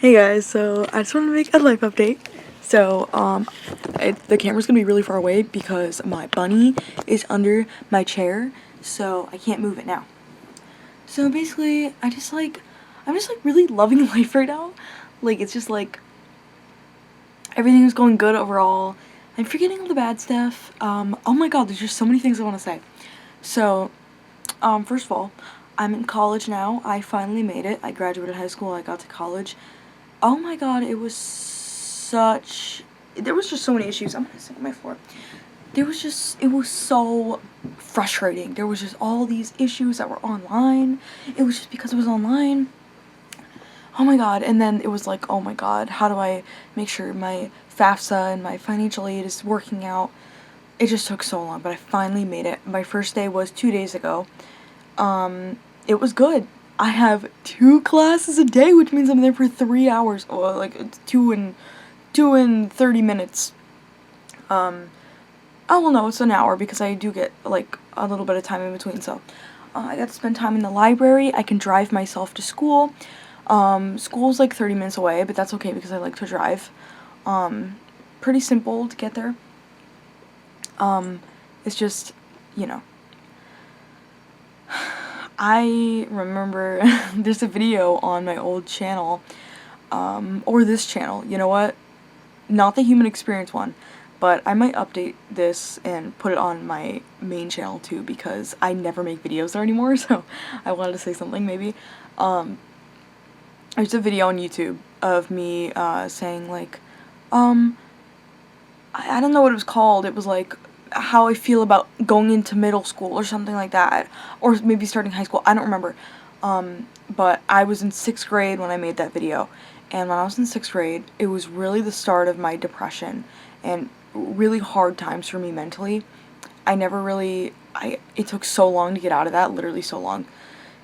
Hey guys, so I just wanted to make a life update. So, the camera's gonna be really far away because my bunny is under my chair, so I can't move it now. So basically, I'm just like really loving life right now. Like, it's just like, everything is going good overall. I'm forgetting all the bad stuff. Oh my god, there's just so many things I want to say. So, first of all, I'm in college now. I finally made it. I graduated high school, I got to college. Oh my god, there was just so many issues. I'm gonna sit on my floor. It was so frustrating. There was just all these issues that were online. It was just because it was online. Oh my god, and then it was like, oh my god, how do I make sure my FAFSA and my financial aid is working out? It just took so long, but I finally made it. My first day was 2 days ago. It was good. I have 2 classes a day, which means I'm there for 3 hours, or like 2 and 30 minutes. Oh well, no, it's an hour because I do get like a little bit of time in between. So I got to spend time in the library. I can drive myself to school. School's like 30 minutes away, but that's okay because I like to drive. Pretty simple to get there. It's just, you know. I remember there's a video on my old channel, or this channel, you know what? Not the human experience one, but I might update this and put it on my main channel too because I never make videos there anymore, so I wanted to say something maybe. There's a video on YouTube of me, saying like, I don't know what it was called. It was like how I feel about going into middle school or something like that, or maybe starting high school. I don't remember. But I was in 6th grade when I made that video, and when I was in 6th grade, it was really the start of my depression and really hard times for me mentally. It took so long to get out of that, literally so long.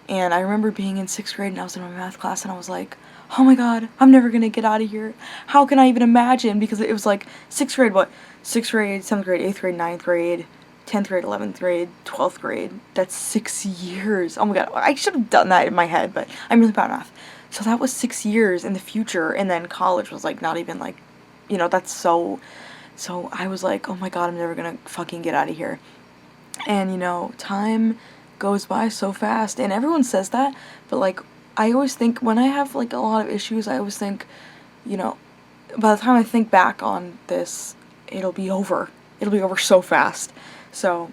And I remember being in 6th grade and I was in my math class and I was like, oh my god, I'm never gonna get out of here. How can I even imagine? Because it was like 6th grade, 6th grade, 7th grade, 8th grade, 9th grade, 10th grade, 11th grade, 12th grade. That's 6 years. Oh my god, I should have done that in my head, but I'm really bad at math. So that was 6 years in the future, and then college was like not even like, that's so I was like, oh my god, I'm never gonna fucking get out of here. And time goes by so fast, and everyone says that, but like I always think when I have like a lot of issues, I always think, by the time I think back on this, it'll be over so fast. So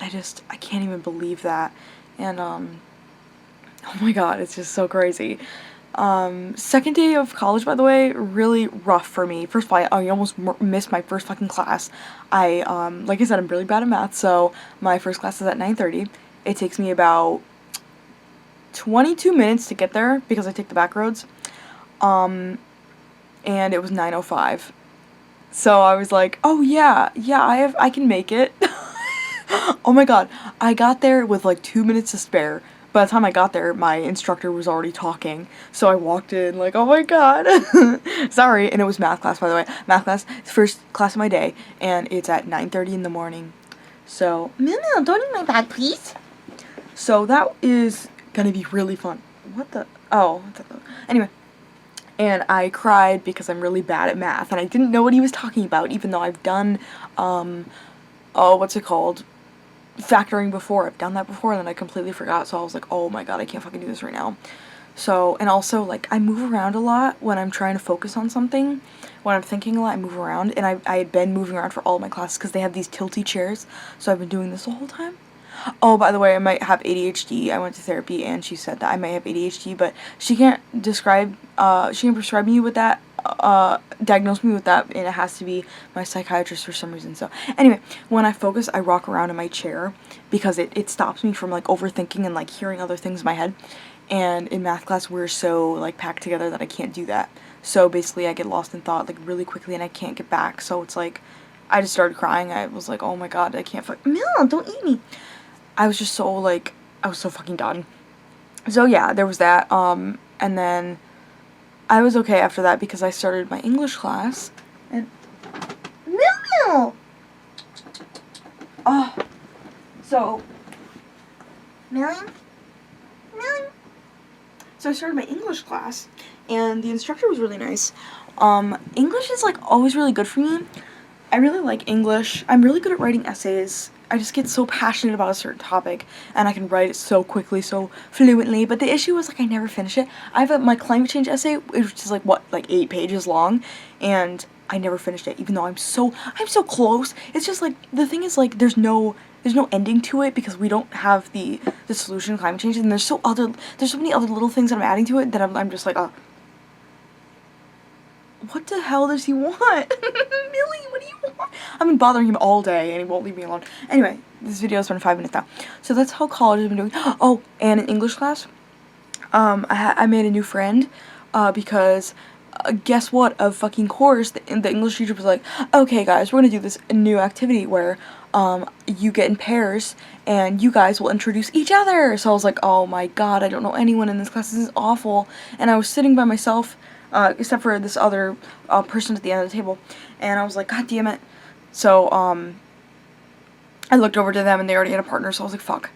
I can't even believe that. And oh my god, it's just so crazy. Second day of college, by the way, really rough for me. First of all, I almost missed my first fucking class. Like I said, I'm really bad at math, so my first class is at 9:30. It takes me about 22 minutes to get there because I take the back roads. And it was 9:05. So I was like, oh yeah, I can make it. Oh my god, I got there with like 2 minutes to spare. By the time I got there, my instructor was already talking, so I walked in like, oh my god. Sorry, and it was math class, by the way. Math class, first class of my day, and it's at 9:30 in the morning. So, no, don't eat my bag, please. So that is gonna be really fun. What the? Oh, anyway. And I cried because I'm really bad at math, and I didn't know what he was talking about, even though I've done, what's it called? Factoring before. I've done that before, and then I completely forgot, so I was like, oh my god, I can't fucking do this right now. So, and also, like, I move around a lot when I'm trying to focus on something. When I'm thinking a lot, I move around, and I had been moving around for all of my classes because they have these tilty chairs, so I've been doing this the whole time. Oh, by the way, I might have ADHD. I went to therapy and she said that I might have ADHD, but she can't prescribe me with that, diagnose me with that, and it has to be my psychiatrist for some reason. So anyway, when I focus, I rock around in my chair because it stops me from like overthinking and like hearing other things in my head. And in math class, we're so like packed together that I can't do that. So basically I get lost in thought like really quickly and I can't get back. So it's like, I just started crying. I was like, oh my god, I can't Mel, don't eat me. I was just so like, I was so fucking done. So yeah, there was that, and then I was okay after that because I started my English class, and Meow. Oh, so Meow. So I started my English class, and the instructor was really nice. English is, like, always really good for me. I really like English. I'm really good at writing essays. I just get so passionate about a certain topic, and I can write it so quickly, so fluently, but the issue is, like, I never finish it. I have my climate change essay, which is, like, what, like, 8 pages long, and I never finished it, even though I'm so close. It's just, like, the thing is, like, there's no ending to it, because we don't have the solution to climate change, and there's so many other little things that I'm adding to it that I'm just like, what the hell does he want? Millie, what do you want? I've been bothering him all day, and he won't leave me alone. Anyway, this video's been 5 minutes now. So that's how college has been doing. Oh, and in English class, I made a new friend, because, guess what, of fucking course, the English teacher was like, okay guys, we're gonna do this new activity where, you get in pairs, and you guys will introduce each other. So I was like, oh my god, I don't know anyone in this class, this is awful. And I was sitting by myself, except for this other person at the end of the table, and I was like, god damn it. So, I looked over to them, and they already had a partner, so I was like, fuck.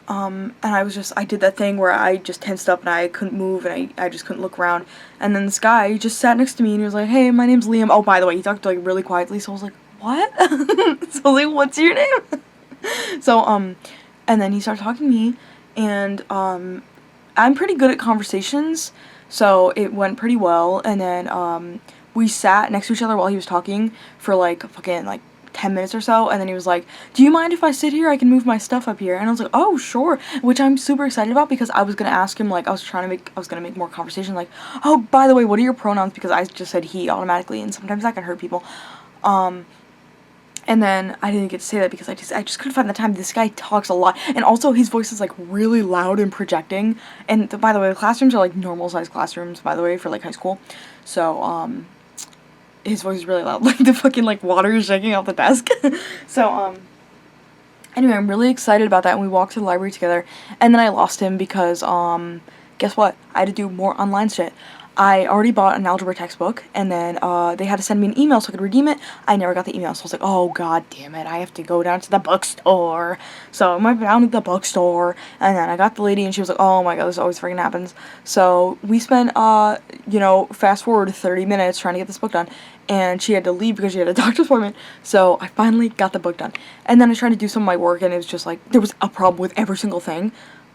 And I did that thing where I just tensed up, and I couldn't move, and I just couldn't look around, and then this guy just sat next to me, and he was like, hey, my name's Liam. Oh, by the way, he talked, like, really quietly, so I was like, what? So I was like, what's your name? So, and then he started talking to me, and, I'm pretty good at conversations, so it went pretty well, and then, we sat next to each other while he was talking for, like, fucking, like, 10 minutes or so, and then he was like, do you mind if I sit here? I can move my stuff up here. And I was like, oh, sure, which I'm super excited about, because I was gonna ask him, like, I was gonna make more conversation, like, oh, by the way, what are your pronouns? Because I just said he automatically, and sometimes that can hurt people. And then I didn't get to say that because I just couldn't find the time. This guy talks a lot, and also his voice is, like, really loud and projecting. And by the way, the classrooms are, like, normal sized classrooms, by the way, for, like, high school. So his voice is really loud, like the fucking, like, water is shaking off the desk. So anyway, I'm really excited about that, and we walked to the library together, and then I lost him because guess what? I had to do more online shit. I already bought an algebra textbook, and then they had to send me an email so I could redeem it. I never got the email, so I was like, oh god damn it, I have to go down to the bookstore. So I went down to the bookstore, and then I got the lady, and she was like, oh my god, this always freaking happens. So we spent, you know, fast forward 30 minutes trying to get this book done, and she had to leave because she had a doctor's appointment. So I finally got the book done. And then I tried to do some of my work, and it was just like, there was a problem with every single thing.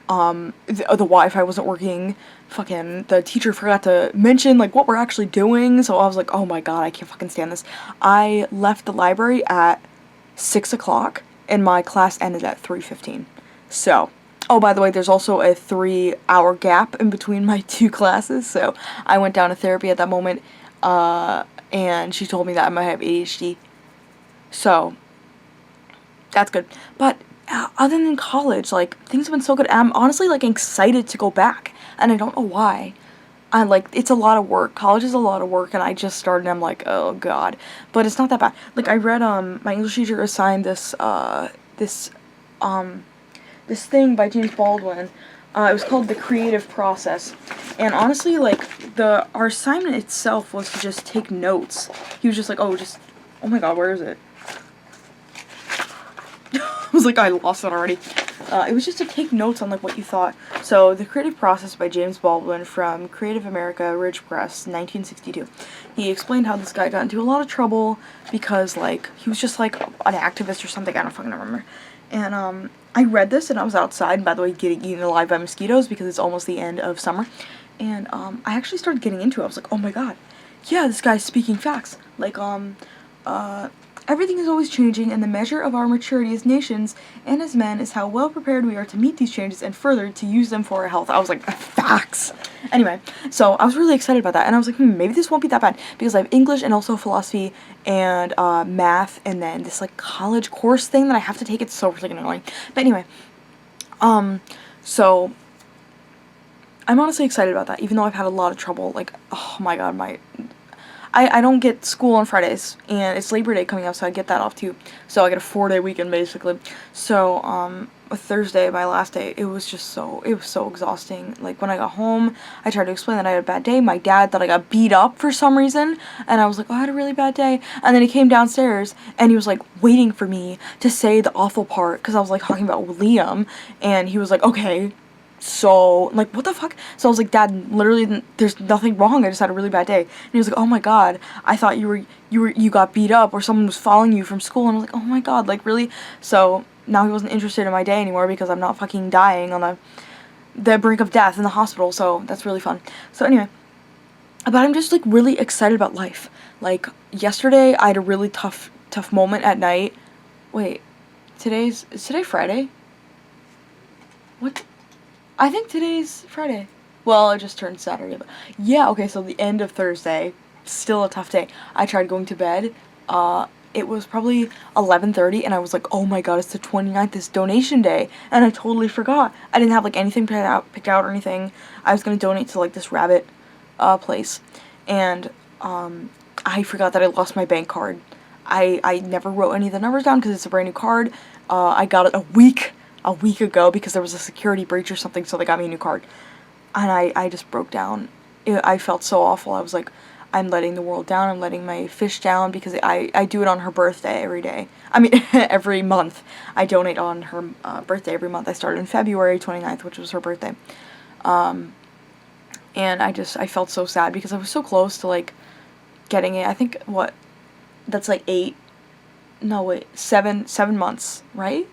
The Wi-Fi wasn't working, fucking, the teacher forgot to mention, like, what we're actually doing, so I was like, oh my god, I can't fucking stand this. I left the library at 6 o'clock, and my class ended at 3:15. So, oh, by the way, there's also a 3-hour gap in between my 2 classes, so I went down to therapy at that moment, and she told me that I might have ADHD, so, that's good. But other than college, like, things have been so good. I'm honestly, like, excited to go back, and I don't know why. I'm like, it's a lot of work. College is a lot of work, and I just started, and I'm like, oh god. But it's not that bad. Like, I read, my English teacher assigned this thing by James Baldwin. It was called The Creative Process. And honestly, like, our assignment itself was to just take notes. He was just like, oh my god, where is it? I was like, I lost it already. It was just to take notes on, like, what you thought. So, The Creative Process by James Baldwin from Creative America, Ridge Press, 1962. He explained how this guy got into a lot of trouble because, like, he was just, like, an activist or something. I don't fucking remember. And, I read this, and I was outside, and by the way, getting eaten alive by mosquitoes because it's almost the end of summer. And, I actually started getting into it. I was like, oh my god. Yeah, this guy's speaking facts. Like, everything is always changing, and the measure of our maturity as nations and as men is how well prepared we are to meet these changes and further to use them for our health. I was like, facts! Anyway, so I was really excited about that, and I was like, maybe this won't be that bad, because I have English and also philosophy and math, and then this, like, college course thing that I have to take. It's so freaking annoying. But anyway, so I'm honestly excited about that, even though I've had a lot of trouble. Like, oh my god, I don't get school on Fridays, and it's Labor Day coming up, so I get that off too. So I get a 4-day weekend, basically. So, a Thursday, my last day, it was so exhausting. Like, when I got home, I tried to explain that I had a bad day. My dad thought I got beat up for some reason, and I was like, oh, I had a really bad day. And then he came downstairs, and he was, like, waiting for me to say the awful part, because I was, like, talking about Liam, and he was like, okay, so, like, what the fuck? So I was like, Dad, literally, there's nothing wrong. I just had a really bad day. And he was like, oh my God, I thought you got beat up or someone was following you from school. And I was like, oh my God, like, really? So now he wasn't interested in my day anymore because I'm not fucking dying on the brink of death in the hospital. So that's really fun. So anyway, but I'm just, like, really excited about life. Like, yesterday, I had a really tough moment at night. Wait, is today Friday? What? I think today's Friday. Well, it just turned Saturday, but yeah, okay, so the end of Thursday, still a tough day. I tried going to bed, it was probably 11:30, and I was like, oh my God, it's the 29th, it's donation day, and I totally forgot. I didn't have, like, anything picked out or anything. I was gonna donate to, like, this rabbit, place, and, I forgot that I lost my bank card. I never wrote any of the numbers down because it's a brand new card. I got it a week ago because there was a security breach or something, so they got me a new card. And I just broke down. I felt so awful. I was like, I'm letting the world down. I'm letting my fish down because I do it on her birthday every day. I mean, every month. I donate on her birthday every month. I started in February 29th, which was her birthday. And I felt so sad because I was so close to, like, getting it. I think, that's like 7 months, right?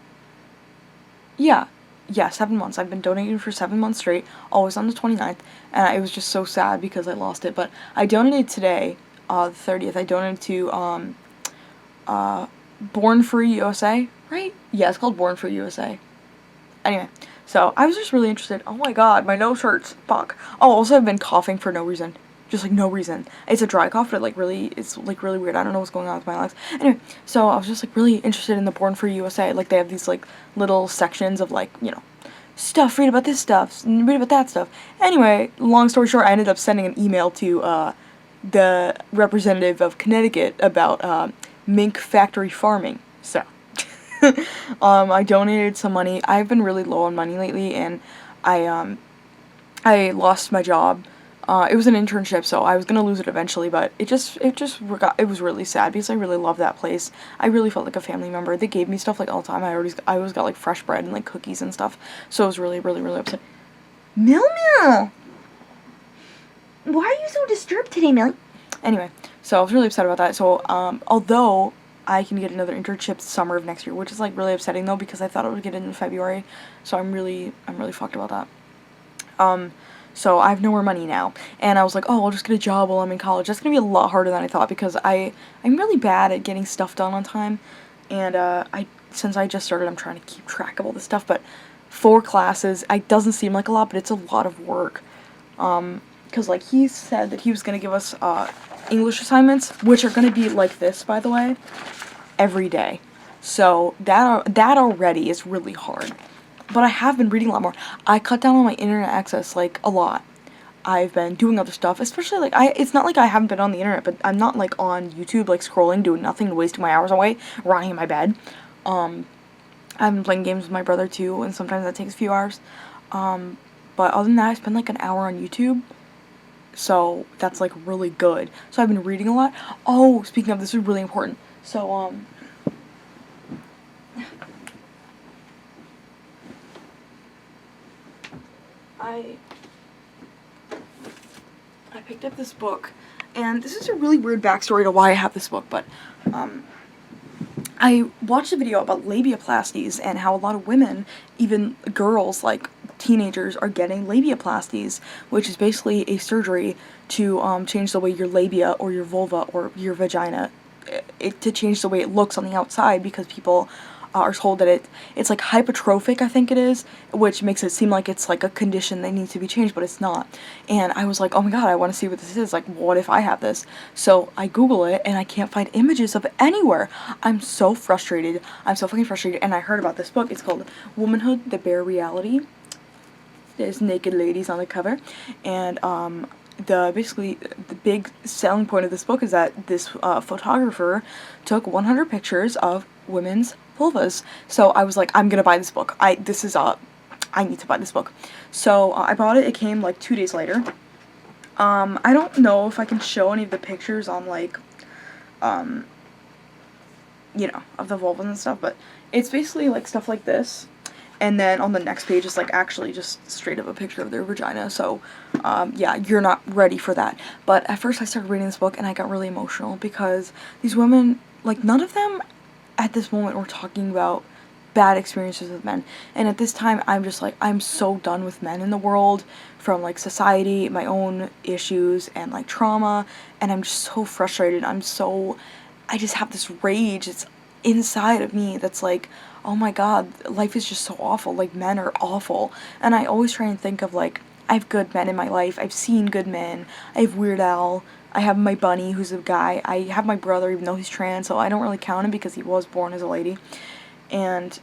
Yeah, 7 months. I've been donating for 7 months straight, always on the 29th, and it was just so sad because I lost it, but I donated today, the 30th, I donated to, Born Free USA, right? Yeah, it's called Born Free USA. Anyway, so I was just really interested. Oh my God, my nose hurts, fuck. Oh, also I've been coughing for no reason. Just, like, no reason. It's a dry cough, but, like, it's, like, really weird. I don't know what's going on with my lungs. Anyway, so I was just, like, really interested in the Born Free USA. Like, they have these, like, little sections of, like, you know, stuff, read about this stuff, read about that stuff. Anyway, long story short, I ended up sending an email to, the representative of Connecticut about, mink factory farming. So, I donated some money. I've been really low on money lately, and I lost my job. It was an internship, so I was gonna lose it eventually, but it was really sad because I really love that place. I really felt like a family member. They gave me stuff, like, all the time. I always got, like, fresh bread and, like, cookies and stuff, so I was really, really, really upset. Meow meow! Why are you so disturbed today, Millie? Anyway, so I was really upset about that, so, although I can get another internship summer of next year, which is, like, really upsetting, though, because I thought I would get it in February, so I'm really fucked about that. So I have no more money now, and I was like, oh, I'll just get a job while I'm in college. That's gonna be a lot harder than I thought because I'm really bad at getting stuff done on time, and since I just started, I'm trying to keep track of all this stuff, but 4 classes, it doesn't seem like a lot, but it's a lot of work, because, like, he said that he was gonna give us, English assignments, which are gonna be like this, by the way, every day, so that already is really hard. But I have been reading a lot more. I cut down on my internet access, like, a lot. I've been doing other stuff, especially, like, it's not like I haven't been on the internet, but I'm not, like, on YouTube, like, scrolling, doing nothing, wasting my hours away, rotting in my bed. I've been playing games with my brother, too, and sometimes that takes a few hours. But other than that, I spend, like, an hour on YouTube, so that's, like, really good. So I've been reading a lot. Oh, speaking of, this is really important. So, I picked up this book, and this is a really weird backstory to why I have this book, but, I watched a video about labiaplasties and how a lot of women, even girls, like teenagers, are getting labiaplasties, which is basically a surgery to, change the way your labia or your vulva or your vagina, to change the way it looks on the outside, because people are told that it's like hypertrophic, I think it is, which makes it seem like it's like a condition that needs to be changed, but it's not. And I was like, oh my God, I want to see what this is. Like, what if I have this? So I Google it, and I can't find images of it anywhere. I'm so frustrated. I'm so fucking frustrated. And I heard about this book. It's called Womanhood: The Bare Reality. There's naked ladies on the cover, and basically the big selling point of this book is that this photographer took 100 pictures of women's vulvas. So I was like, I'm gonna buy this book. I need to buy this book. So I bought it. It came like 2 days later. I don't know if I can show any of the pictures on, like, you know, of the vulvas and stuff, but it's basically like stuff like this. And then on the next page is like actually just straight up a picture of their vagina. So yeah, you're not ready for that. But at first I started reading this book and I got really emotional because these women, like, none of them at this moment were talking about bad experiences with men. And at this time I'm just like, I'm so done with men in the world, from like society, my own issues, and like trauma, and I'm just so frustrated. I just have this rage. It's inside of me that's like, oh my god, life is just so awful. Like, men are awful. And I always try and think of like, I have good men in my life. I've seen good men. I have Weird Al. I have my bunny, who's a guy. I have my brother, even though he's trans, so I don't really count him because he was born as a lady. And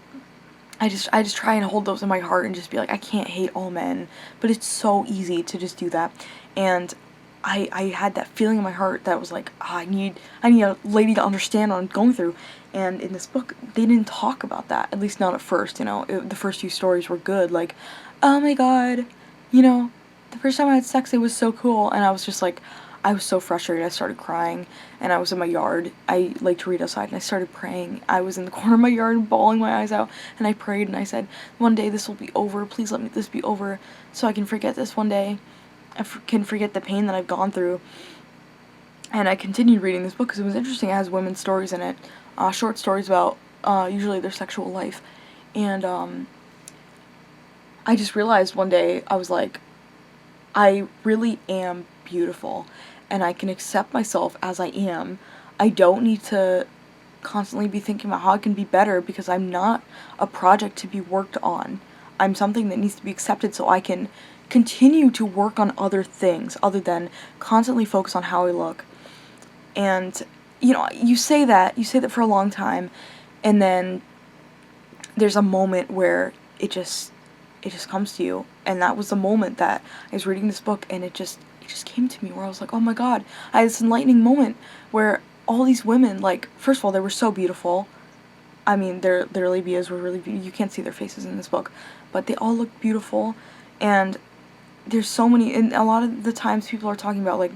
I just try and hold those in my heart and just be like, I can't hate all men, but it's so easy to just do that. And I had that feeling in my heart that was like, I need a lady to understand what I'm going through. And in this book, they didn't talk about that, at least not at first, the first few stories were good, like, oh my god, the first time I had sex, it was so cool. And I was just like, I was so frustrated, I started crying, and I was in my yard. I like to read outside, and I started praying. I was in the corner of my yard, bawling my eyes out, and I prayed, and I said, one day this will be over, please let this be over, so I can forget this one day. Can forget the pain that I've gone through. And I continued reading this book because it was interesting. It has women's stories in it, short stories about usually their sexual life. And I just realized one day, I was like, I really am beautiful, and I can accept myself as I am. I don't need to constantly be thinking about how I can be better, because I'm not a project to be worked on. I'm something that needs to be accepted so I can continue to work on other things other than constantly focus on how I look. And you say that for a long time, and then there's a moment where it just comes to you. And that was the moment that I was reading this book, and it just came to me, where I was like, oh my god, I had this enlightening moment where all these women, like, first of all, they were so beautiful. I mean, their labias were really beautiful. You can't see their faces in this book, but they all look beautiful. And there's so many, and a lot of the times people are talking about, like,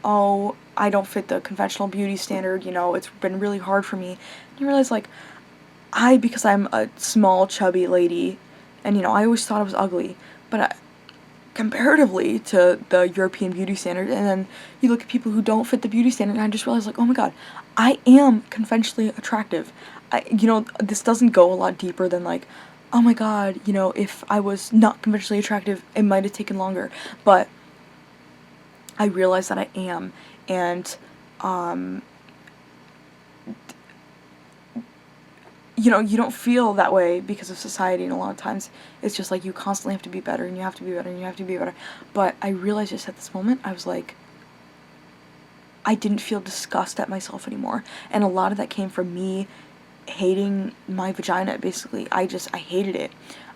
oh, I don't fit the conventional beauty standard, it's been really hard for me. And you realize, like, because I'm a small, chubby lady, and, I always thought I was ugly, but comparatively to the European beauty standard, and then you look at people who don't fit the beauty standard, and I just realized, like, oh my god, I am conventionally attractive. This doesn't go a lot deeper than, like, oh my god, if I was not conventionally attractive, it might have taken longer, but I realized that I am. And you don't feel that way because of society, and a lot of times it's just like you constantly have to be better, and you have to be better, and you have to be better. But I realized just at this moment, I was like, I didn't feel disgust at myself anymore, and a lot of that came from me hating my vagina, basically. I hated it.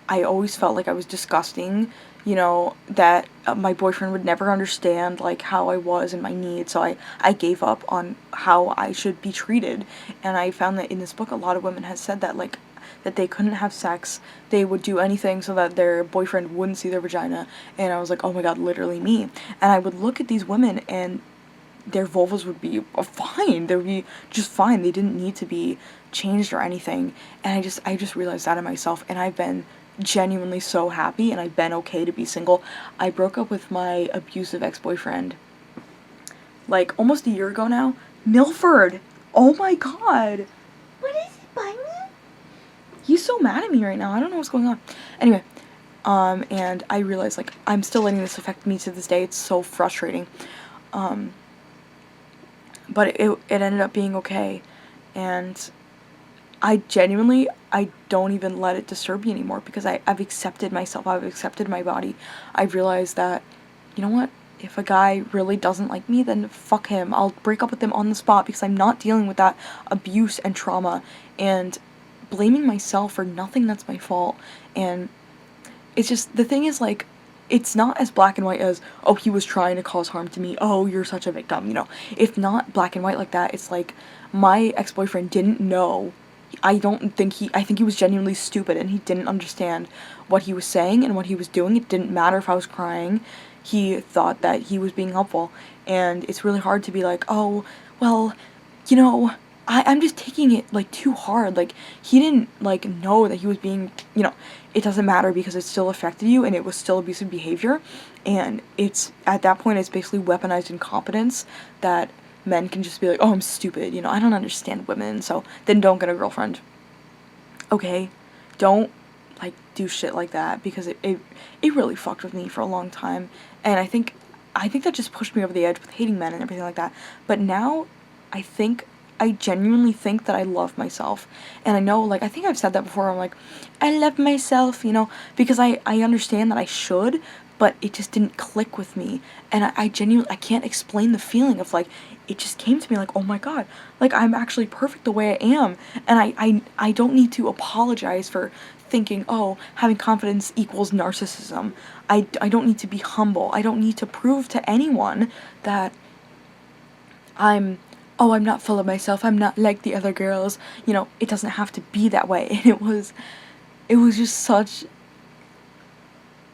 I always felt like I was disgusting, that my boyfriend would never understand, like, how I was and my needs, so I gave up on how I should be treated. And I found that in this book, a lot of women have said that, like, that they couldn't have sex, they would do anything so that their boyfriend wouldn't see their vagina, and I was like, oh my god, literally me. And I would look at these women, and their vulvas would be fine, they would be just fine, they didn't need to be changed or anything, and I just realized that in myself, and I've been genuinely so happy, and I've been okay to be single. I broke up with my abusive ex-boyfriend like almost a year ago now. Milford! Oh my god! What is it, Bunny? He's so mad at me right now. I don't know what's going on. Anyway, and I realized, like, I'm still letting this affect me to this day. It's so frustrating. But it ended up being okay, and I don't even let it disturb me anymore, because I've accepted myself, I've accepted my body. I've realized that, you know what, if a guy really doesn't like me, then fuck him. I'll break up with him on the spot, because I'm not dealing with that abuse and trauma, and blaming myself for nothing that's my fault. And it's just, the thing is, like, it's not as black and white as, oh, he was trying to cause harm to me, oh, you're such a victim, It's not black and white like that. It's like, my ex-boyfriend didn't know. I think he was genuinely stupid, and he didn't understand what he was saying and what he was doing. It didn't matter if I was crying. He thought that he was being helpful, and it's really hard to be like, oh, well, I'm just taking it, like, too hard. Like, he didn't, like, know that he was being, it doesn't matter because it still affected you and it was still abusive behavior. And it's, at that point, it's basically weaponized incompetence that men can just be like, oh, I'm stupid, I don't understand women, so then don't get a girlfriend. Okay? Don't, like, do shit like that, because it really fucked with me for a long time. And I think that just pushed me over the edge with hating men and everything like that. But now, I genuinely think that I love myself. And I know, like, I think I've said that before, I'm like, I love myself, because I understand that I should, but it just didn't click with me. And I genuinely, I can't explain the feeling of, like, it just came to me like, oh my god, like, I'm actually perfect the way I am. And I don't need to apologize for thinking, oh, having confidence equals narcissism. I don't need to be humble. I don't need to prove to anyone that I'm not full of myself, I'm not like the other girls. It doesn't have to be that way. And it was just such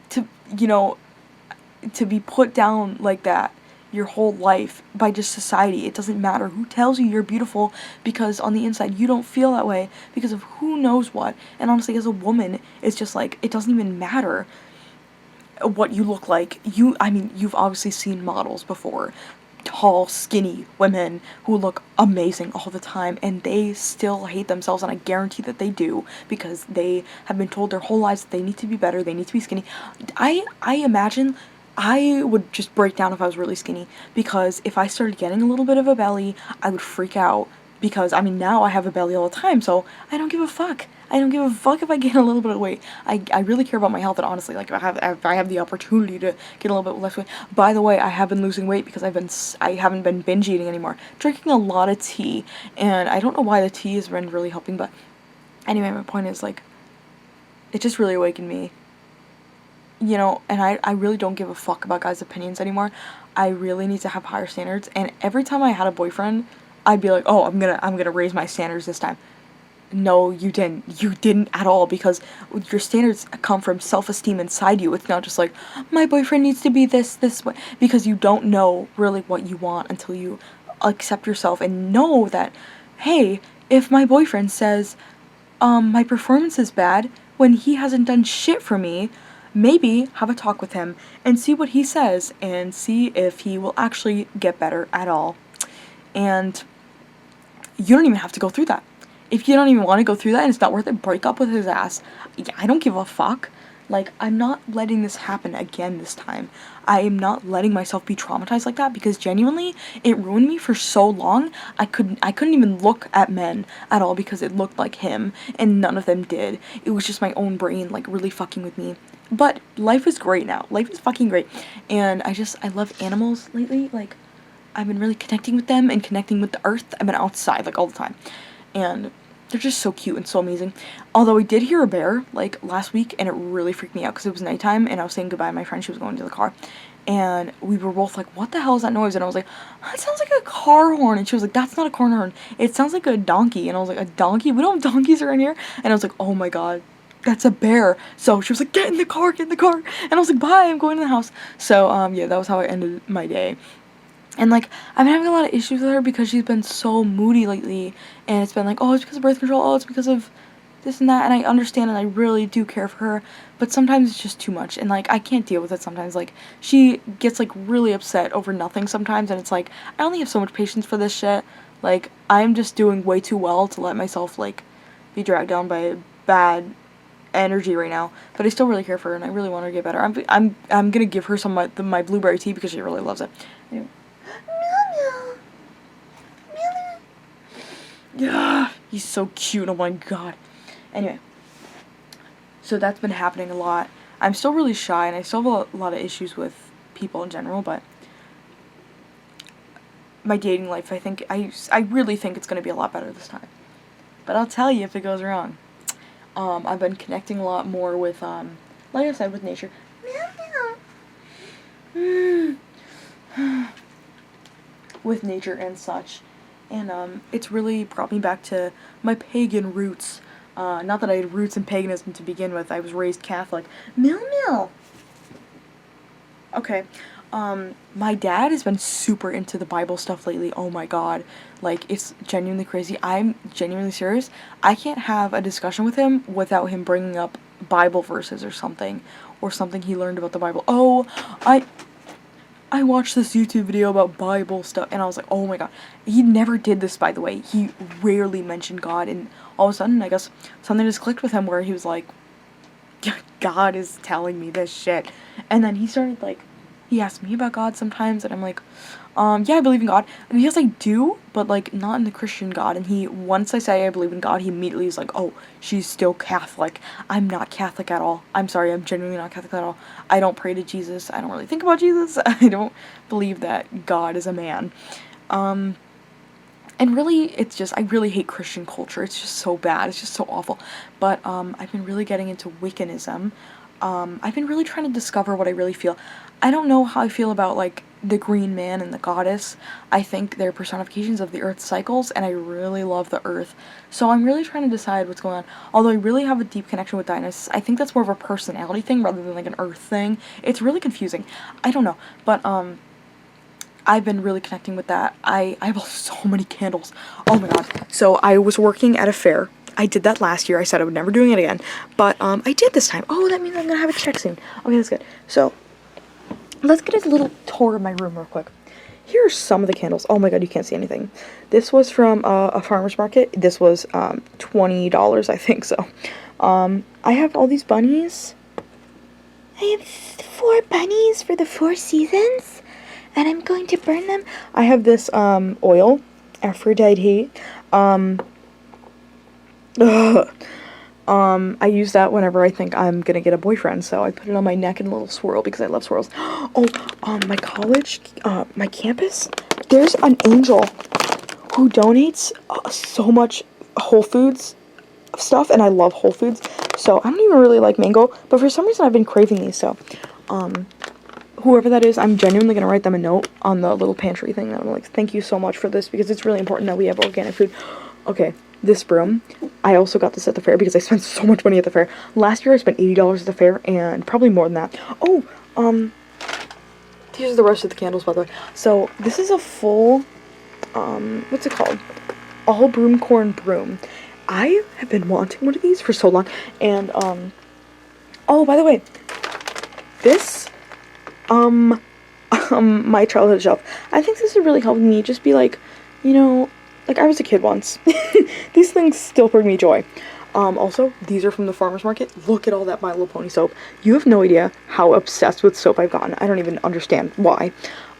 to, to be put down like that your whole life by just society. It doesn't matter who tells you you're beautiful, because on the inside you don't feel that way because of who knows what. And honestly, as a woman, it's just like, it doesn't even matter what you look like. You've obviously seen models before, tall, skinny women who look amazing all the time, and they still hate themselves, and I guarantee that they do, because they have been told their whole lives that they need to be better, they need to be skinny. I imagine I would just break down if I was really skinny, because if I started getting a little bit of a belly, I would freak out, because now I have a belly all the time, so I don't give a fuck. I don't give a fuck if I gain a little bit of weight. I really care about my health, and honestly, like, if I have the opportunity to get a little bit less weight. By the way, I have been losing weight because I haven't been binge eating anymore. Drinking a lot of tea, and I don't know why the tea has been really helping, but anyway, my point is, like, it just really awakened me. And I really don't give a fuck about guys' opinions anymore. I really need to have higher standards, and every time I had a boyfriend, I'd be like, oh, I'm gonna raise my standards this time. No, you didn't. You didn't at all, because your standards come from self-esteem inside you. It's not just like, my boyfriend needs to be this way, because you don't know really what you want until you accept yourself and know that, hey, if my boyfriend says, my performance is bad when he hasn't done shit for me, maybe have a talk with him and see what he says and see if he will actually get better at all. And you don't even have to go through that. If you don't even want to go through that and it's not worth it, break up with his ass. Yeah, I don't give a fuck. Like, I'm not letting this happen again this time. I am not letting myself be traumatized like that, because genuinely, it ruined me for so long. I couldn't even look at men at all because it looked like him, and none of them did. It was just my own brain, like, really fucking with me. But life is great now. Life is fucking great. And I love animals lately. Like, I've been really connecting with them and connecting with the earth. I've been outside, like, all the time. And they're just so cute and so amazing. Although I did hear a bear, like, last week, and it really freaked me out because it was nighttime, and I was saying goodbye to my friend. She was going to the car. And we were both like, what the hell is that noise? And I was like, that sounds like a car horn. And she was like, that's not a car horn. It sounds like a donkey. And I was like, a donkey? We don't have donkeys around here. And I was like, oh my god, that's a bear. So she was like, get in the car. And I was like, bye, I'm going to the house. So, yeah, that was how I ended my day. And, like, I've been having a lot of issues with her because she's been so moody lately, and it's been like, oh, it's because of birth control, oh, it's because of this and that, and I understand, and I really do care for her, but sometimes it's just too much, and, like, I can't deal with it sometimes. Like, she gets, like, really upset over nothing sometimes, and it's like, I only have so much patience for this shit. Like, I'm just doing way too well to let myself, like, be dragged down by bad energy right now, but I still really care for her, and I really want her to get better. I'm gonna give her some of my blueberry tea because she really loves it. Anyway. Yeah, he's so cute, oh my god. Anyway, so that's been happening a lot. I'm still really shy, and I still have a lot of issues with people in general, but my dating life, I really think it's going to be a lot better this time. But I'll tell you if it goes wrong. I've been connecting a lot more with, like I said, with nature. With nature and such. And, it's really brought me back to my pagan roots. Not that I had roots in paganism to begin with. I was raised Catholic. Meow meow. Okay. My dad has been super into the Bible stuff lately. Oh my god. Like, it's genuinely crazy. I'm genuinely serious. I can't have a discussion with him without him bringing up Bible verses or something he learned about the Bible. Oh, I watched this YouTube video about Bible stuff, and I was like, oh my god. He never did this, by the way. He rarely mentioned God, and all of a sudden, I guess, something just clicked with him where he was like, God is telling me this shit. And then he started, like, he asked me about God sometimes, and I'm like, yeah, I believe in God. And he was like, do, but, like, not in the Christian God. And once I say I believe in God, he immediately is like, oh, she's still Catholic. I'm not Catholic at all. I'm sorry, I'm genuinely not Catholic at all. I don't pray to Jesus. I don't really think about Jesus. I don't believe that God is a man. And really, it's just, I really hate Christian culture. It's just so bad. It's just so awful. But, I've been really getting into Wiccanism. I've been really trying to discover what I really feel. I don't know how I feel about, like, the green man and the goddess. I think they're personifications of the earth's cycles, and I really love the earth. So I'm really trying to decide what's going on. Although I really have a deep connection with Dionysus, I think that's more of a personality thing rather than, like, an earth thing. It's really confusing. I don't know. But, I've been really connecting with that. I have so many candles. Oh my god. So I was working at a fair. I did that last year. I said I would never doing it again. But I did this time. Oh, that means I'm gonna have a check soon. Okay, that's good. So let's get a little tour of my room real quick. Here are some of the candles. Oh my god, you can't see anything. This was from a farmer's market. This was $20, I think so. I have all these bunnies. I have 4 bunnies for the 4 seasons. And I'm going to burn them. I have this oil, Aphrodite. I use that whenever I think I'm gonna get a boyfriend. So I put it on my neck in a little swirl because I love swirls. Oh, my college, my campus. There's an angel who donates so much Whole Foods stuff, and I love Whole Foods. So I don't even really like mango, but for some reason I've been craving these. So, whoever that is, I'm genuinely going to write them a note on the little pantry thing that I'm like, thank you so much for this, because it's really important that we have organic food. Okay, this broom, I also got this at the fair because I spent so much money at the fair. Last year I spent $80 at the fair, and probably more than that. Oh, these are the rest of the candles, by the way. So, this is a full, what's it called? All broom corn broom. I have been wanting one of these for so long, and, oh, by the way, this my childhood shelf. I think this would really help me just be like, you know, like I was a kid once. These things still bring me joy. Also, these are from the farmer's market. Look at all that My Little Pony soap. You have no idea how obsessed with soap I've gotten. I don't even understand why.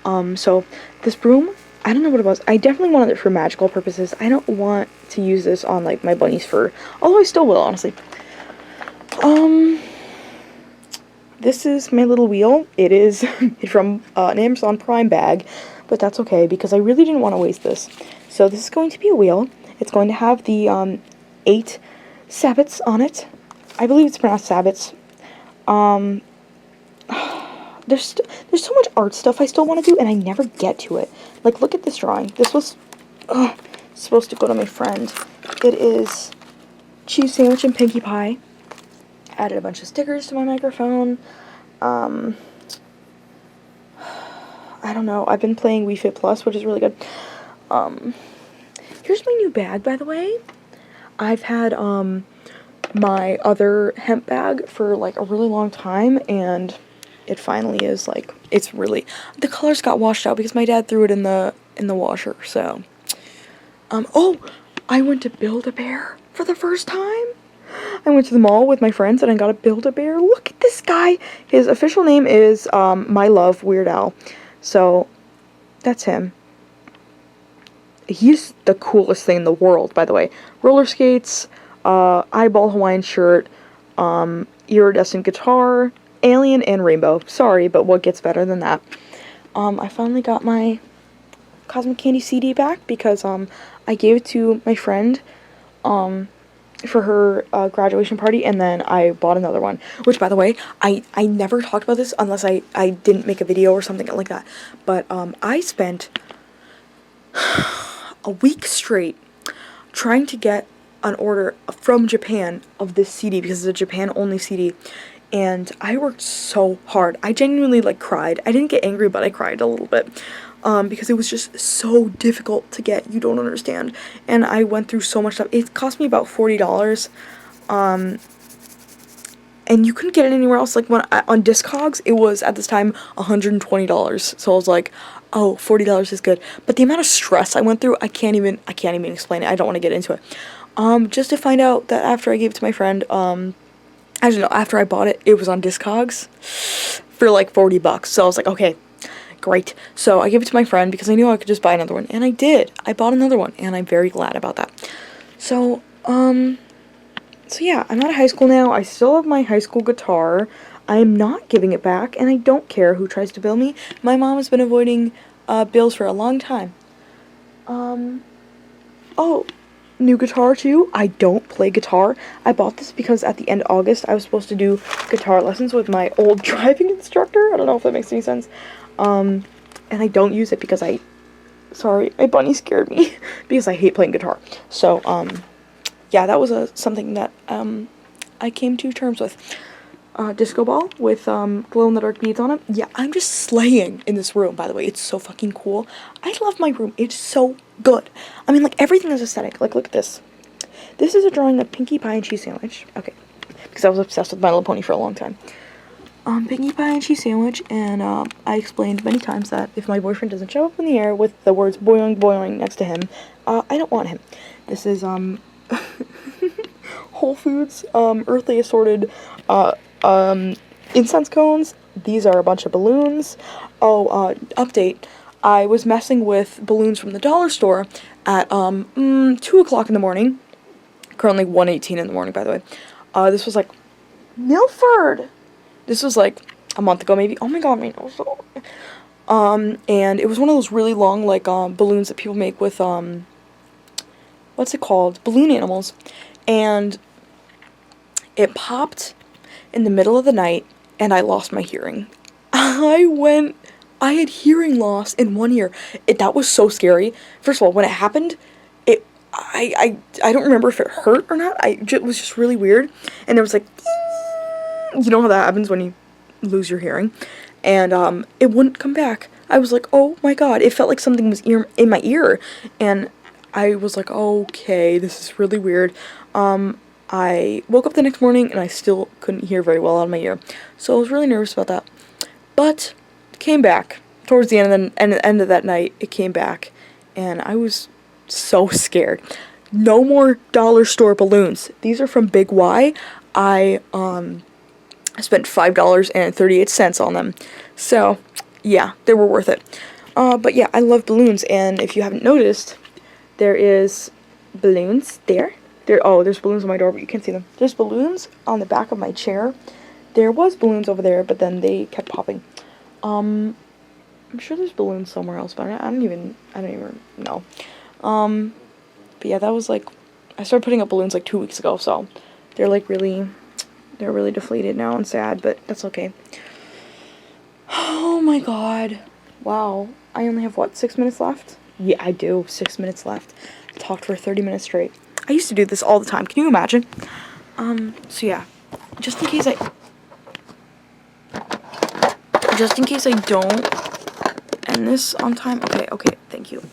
So this broom, I don't know what it was. I definitely wanted it for magical purposes. I don't want to use this on like my bunny's fur, although I still will, honestly. This is my little wheel. It is from an Amazon Prime bag, but that's okay because I really didn't want to waste this. So this is going to be a wheel. It's going to have the 8 sabbats on it. I believe it's pronounced sabbats. There's so much art stuff I still want to do, and I never get to it. Like, look at this drawing. This was supposed to go to my friend. It is cheese sandwich and Pinkie Pie. Added a bunch of stickers to my microphone. I don't know. I've been playing Wii Fit Plus, which is really good. Here's my new bag, by the way. I've had my other hemp bag for like a really long time, and it finally is like, it's really, the colors got washed out because my dad threw it in the washer. So oh, I went to Build-A-Bear for the first time. I went to the mall with my friends and I got a Build-A-Bear. Look at this guy. His official name is My Love Weird Al. So that's him. He's the coolest thing in the world, by the way. Roller skates, eyeball Hawaiian shirt, iridescent guitar, alien, and rainbow. Sorry, but what gets better than that? I finally got my Cosmic Candy CD back because I gave it to my friend for her graduation party, and then I bought another one, which, by the way, I never talked about this unless I didn't make a video or something like that, but I spent a week straight trying to get an order from Japan of this CD because it's a Japan only CD. and I worked so hard. I genuinely like cried. I didn't get angry, but I cried a little bit. Because it was just so difficult to get. You don't understand. And I went through so much stuff. It cost me about $40. And you couldn't get it anywhere else. Like on Discogs, it was at this time $120. So I was like, oh, $40 is good. But the amount of stress I went through, I can't even explain it. I don't want to get into it. Just to find out that after I gave it to my friend, I don't know, after I bought it, it was on Discogs for like $40. So I was like, okay, great. So I gave it to my friend because I knew I could just buy another one, and I did. I bought another one, and I'm very glad about that. So yeah, I'm out of high school now. I still have my high school guitar. I am not giving it back, and I don't care who tries to bill me. My mom has been avoiding bills for a long time. Oh, new guitar too. I don't play guitar. I bought this because at the end of August, I was supposed to do guitar lessons with my old driving instructor. I don't know if that makes any sense. And I don't use it because sorry, my bunny scared me because I hate playing guitar. So, yeah, that was something that, I came to terms with. Disco ball with, glow-in-the-dark beads on it. Yeah, I'm just slaying in this room, by the way. It's so fucking cool. I love my room. It's so good. I mean, like, everything is aesthetic. Like, look at this. This is a drawing of Pinkie Pie and Cheese Sandwich. Okay. Because I was obsessed with My Little Pony for a long time. Pinkie Pie and Cheese Sandwich, and, I explained many times that if my boyfriend doesn't show up in the air with the words boing boing next to him, I don't want him. This is, Whole Foods, earthly assorted, incense cones. These are a bunch of balloons. Oh, update. I was messing with balloons from the dollar store at, 2 o'clock in the morning. Currently 1:18 in the morning, by the way. This was like, Milford! This was like a month ago, maybe. Oh my god, my nose. And it was one of those really long, like, balloons that people make with, what's it called? Balloon animals. And it popped in the middle of the night, and I lost my hearing. I had hearing loss in one ear. That was so scary. First of all, when it happened, I don't remember if it hurt or not. It was just really weird. And there was like, you know how that happens when you lose your hearing? And, it wouldn't come back. I was like, oh my god. It felt like something was in my ear. And I was like, okay, this is really weird. I woke up the next morning and I still couldn't hear very well out of my ear. So I was really nervous about that. But it came back. Towards the end of that night, it came back. And I was so scared. No more dollar store balloons. These are from Big Y. I spent $5.38 on them. So, yeah, they were worth it. But yeah, I love balloons. And if you haven't noticed, there is balloons there. There's balloons on my door, but you can't see them. There's balloons on the back of my chair. There was balloons over there, but then they kept popping. I'm sure there's balloons somewhere else, but I don't even know. But yeah, that was like, I started putting up balloons like 2 weeks ago, so they're really deflated now and sad, but that's okay. Oh my god. Wow. I only have, 6 minutes left? Yeah, I do. 6 minutes left. I talked for 30 minutes straight. I used to do this all the time. Can you imagine? So yeah. Just in case I don't end this on time. Okay, thank you.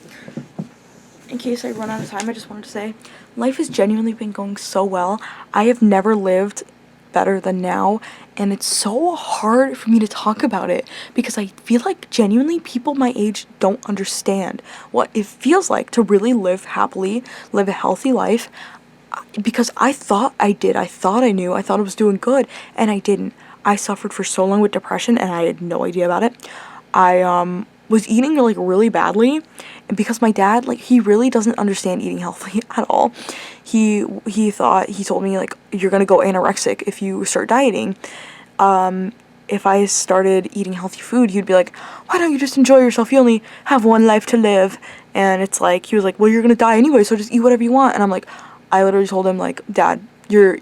In case I run out of time, I just wanted to say, life has genuinely been going so well. I have never lived better than now, and it's so hard for me to talk about it because I feel like genuinely people my age don't understand what it feels like to really live happily, live a healthy life, because I thought I did. I thought I knew. I thought I was doing good, and I didn't. I suffered for so long with depression, and I had no idea about it. I was eating like really badly, and because my dad, like, he really doesn't understand eating healthy at all. He told me, like, you're gonna go anorexic if you start dieting. If I started eating healthy food, he'd be like, why don't you just enjoy yourself? You only have one life to live. And it's like, he was like, well, you're gonna die anyway, so just eat whatever you want. And I'm like, I literally told him, like, Dad, I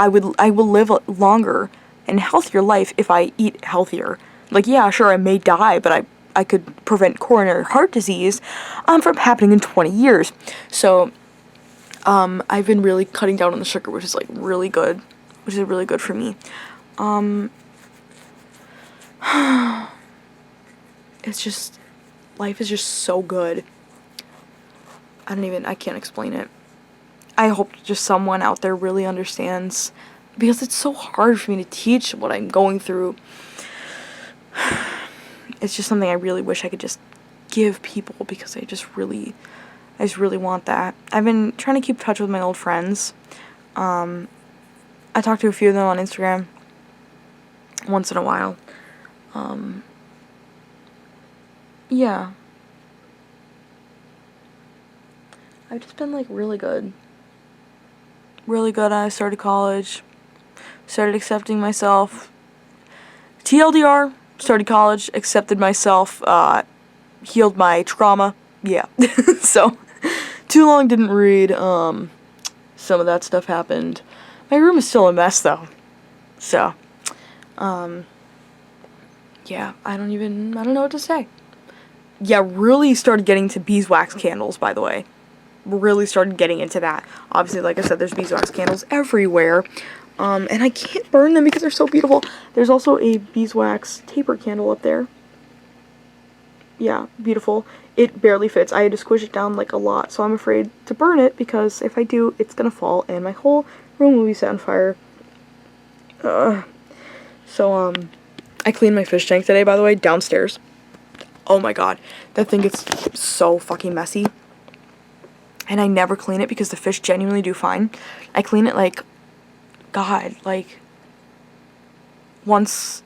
will live a longer and healthier life if I eat healthier. Like, yeah, sure, I may die, but I could prevent coronary heart disease from happening in 20 years. So I've been really cutting down on the sugar, which is really good for me. It's just, life is just so good. I can't explain it. I hope just someone out there really understands, because it's so hard for me to teach what I'm going through. It's just something I really wish I could just give people, because I just really want that. I've been trying to keep in touch with my old friends. I talk to a few of them on Instagram once in a while. Yeah. I've just been like really good. Really good. I started college. Started accepting myself. TLDR, started college, accepted myself, healed my trauma. Yeah. So, too long didn't read. Some of that stuff happened. My room is still a mess though. So, yeah, I don't know what to say. Yeah, really started getting to beeswax candles, by the way. Really started getting into that. Obviously, like I said, there's beeswax candles everywhere. And I can't burn them because they're so beautiful. There's also a beeswax taper candle up there. Yeah, beautiful. It barely fits. I had to squish it down like a lot, so I'm afraid to burn it, because if I do, it's gonna fall and my whole room will be set on fire. So, I cleaned my fish tank today, by the way, downstairs. Oh my god, that thing gets so fucking messy. And I never clean it because the fish genuinely do fine. I clean it like, God, like once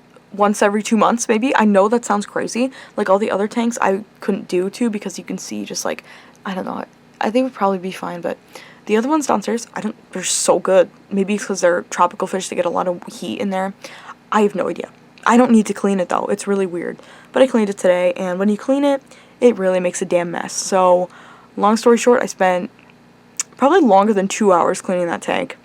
every 2 months maybe. I know that sounds crazy. Like all the other tanks I couldn't do too, because you can see just like, I don't know, I think it would probably be fine, but the other ones downstairs, they're so good. Maybe it's because they're tropical fish, they get a lot of heat in there. I have no idea. I don't need to clean it though, it's really weird. But I cleaned it today, and when you clean it, it really makes a damn mess. So, long story short, I spent probably longer than 2 hours cleaning that tank.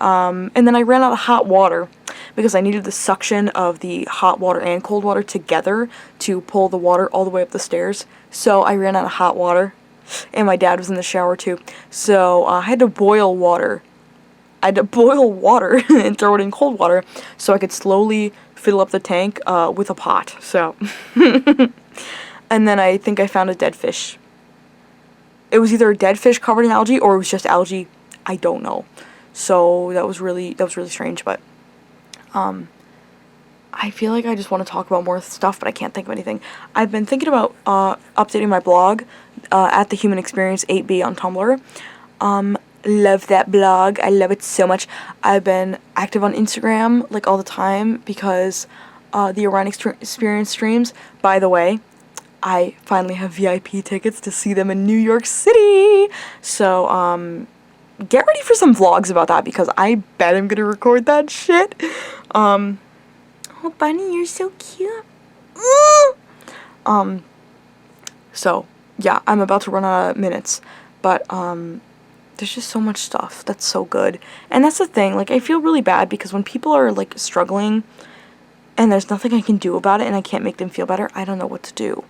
And then I ran out of hot water, because I needed the suction of the hot water and cold water together to pull the water all the way up the stairs. So I ran out of hot water, and my dad was in the shower too. So I had to boil water. and throw it in cold water so I could slowly fill up the tank with a pot. So, and then I think I found a dead fish. It was either a dead fish covered in algae, or it was just algae. I don't know. So that was really strange, but I feel like I just want to talk about more stuff, but I can't think of anything. I've been thinking about updating my blog at The Human Experience 8B on Tumblr. Love that blog. I love it so much. I've been active on Instagram like all the time, because the Orion Experience streams, by the way, I finally have VIP tickets to see them in New York City. So, get ready for some vlogs about that, because I bet I'm gonna record that shit. Oh, Bunny, you're so cute. So, yeah, I'm about to run out of minutes, but, there's just so much stuff that's so good. And that's the thing, like, I feel really bad, because when people are, like, struggling, and there's nothing I can do about it, and I can't make them feel better, I don't know what to do.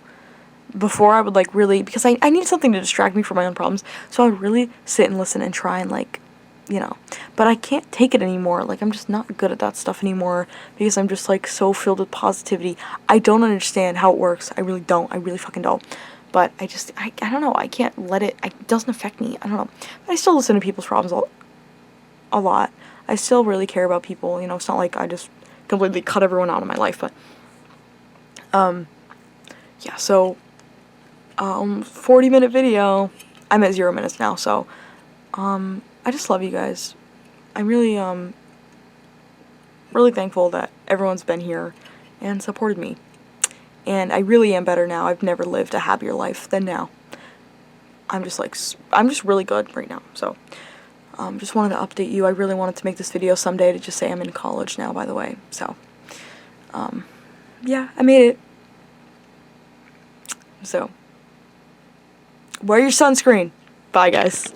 Before, I would, like, really, because I need something to distract me from my own problems, so I would really sit and listen and try and, like, you know, but I can't take it anymore. Like, I'm just not good at that stuff anymore, because I'm just, like, so filled with positivity. I don't understand how it works. I really don't. I really fucking don't. But I don't know. I can't let it, it doesn't affect me. I don't know. But I still listen to people's problems a lot. I still really care about people, you know. It's not like I just completely cut everyone out of my life, but, yeah, so, 40-minute video. I'm at 0 minutes now, so, I just love you guys. I'm really, really thankful that everyone's been here and supported me. And I really am better now. I've never lived a happier life than now. I'm just really good right now. So, just wanted to update you. I really wanted to make this video someday to just say I'm in college now, by the way. So, yeah, I made it. So, wear your sunscreen. Bye, guys.